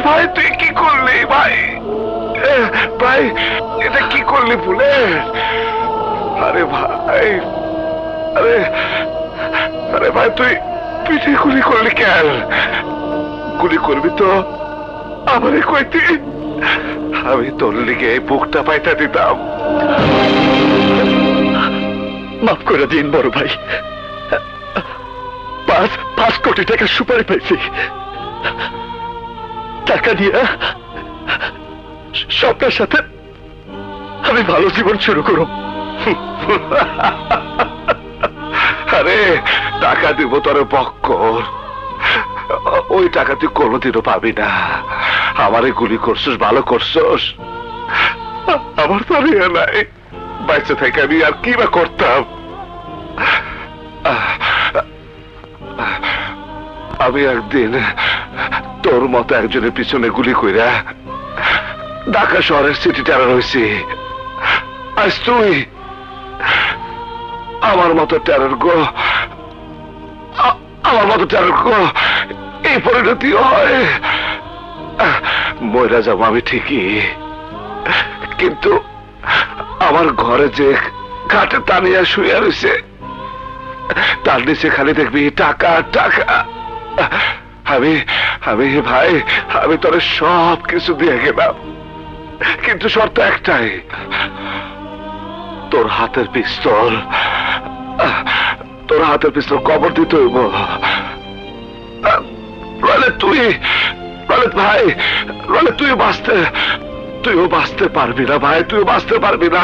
ভাই তুই কি করলি ভাই? ভাই এটা কি করলি বুলেট? আরে ভাই, আরে আরে ভাই তুই পিঠে গুলি করলি কেন? গুলি করবি তো আমারে কইতি, আমি তোর লিগে এই বুকটা পাইতা দিতাম। মাফ করে দিন বড় ভাই, 5 কোটি টাকা সুপারি পাইছি। টাকা দিয়ে স্বপ্নের সাথে আমি ভালো জীবন শুরু করব। আরে টাকা দিব তোর বক্কর, ওই টাকা তুই কোনোদিনও পাবি না। আমারে গুলি করছিস, ভালো করছিস, আমার তো আর ইয়ে নাই। বাইচে থেকে আমি আর কি বা করতাম? আমি একদিন তোর মতো একজনের পিছনে গুলি কইরা ঢাকা শহরের সিটি টেরার হয়েছি। আজ তুই আমার মতো টেরার গো, আমার মতো টেরার গো এই পরিণতি হয়। মইরা যাবো আমি ঠিকই, কিন্তু আমার ঘরে যে খাটে টানিয়া শুয়ে রয়েছে তার নিচে খালি দেখবি টাকা টাকা। আমি আমি ভাই, আমি তোর সব কিছু দিয়ে গেলাম, কিন্তু শর্ত একটাই, তোর হাতের পিস্তল, তোর হাতের পিস্তল কবর দিতে হইব। তুই ভাই, তুইও বাঁচতে পারবি না ভাই, তুইও বাঁচতে পারবি না।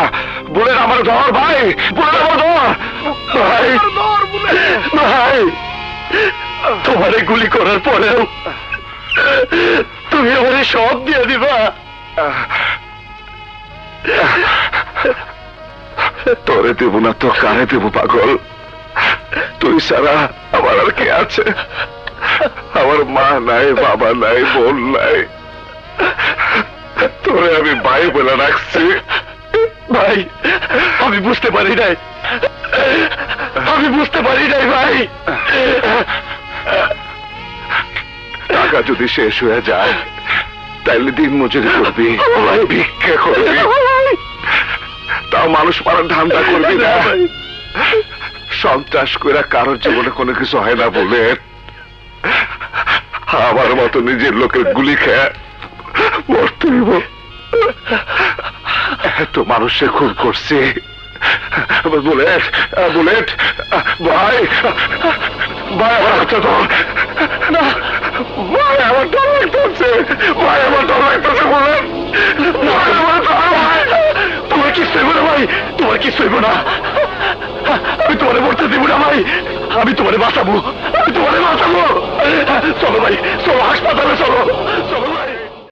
বলে আমার ধর ভাই, বলে আমার ধর ভাই, ভাই তোমারে গুলি করার পরেও তুমি আমারে সব দিয়ে দিবা? তোরে দেব না তো কারে দেব পাগল? তুই সারা আমার আর কে আছে? আমার মা নাই, বাবা নাই, বোন নাই, তোরে আমি ভাই বলে রাখছি। ভাই আমি বুঝতে পারি নাই, ভাই। টাকা যদি শেষ হয়ে যায় তাইলে দিন মজুরি করবি, ভিক্ষা করবি, তাও মানুষ মারার ধান্দা করবি না। সন্ত্রাস করে কারোর জীবনে কোনো কিছু হয় না বলে আমার মতো নিজের লোকের গুলি খেয়ে মরতে হইব। এত মানুষে খুন করছে। বুলেট, বুলেট ভাই, ভাই আমার হাতটা ধর না, ভাই আমার ডর লাগতেছে, ভাই আমার ডর লাগতেছে, বুলেট ভাই আমার ডর। তোমার কি সইব না ভাই, তোমার কি সইব না? আমি তোমারে মরতে দিব না ভাই, আমি তোমারে বাঁচাবো, চলো ভাই, চলো হাসপাতালে, চলো।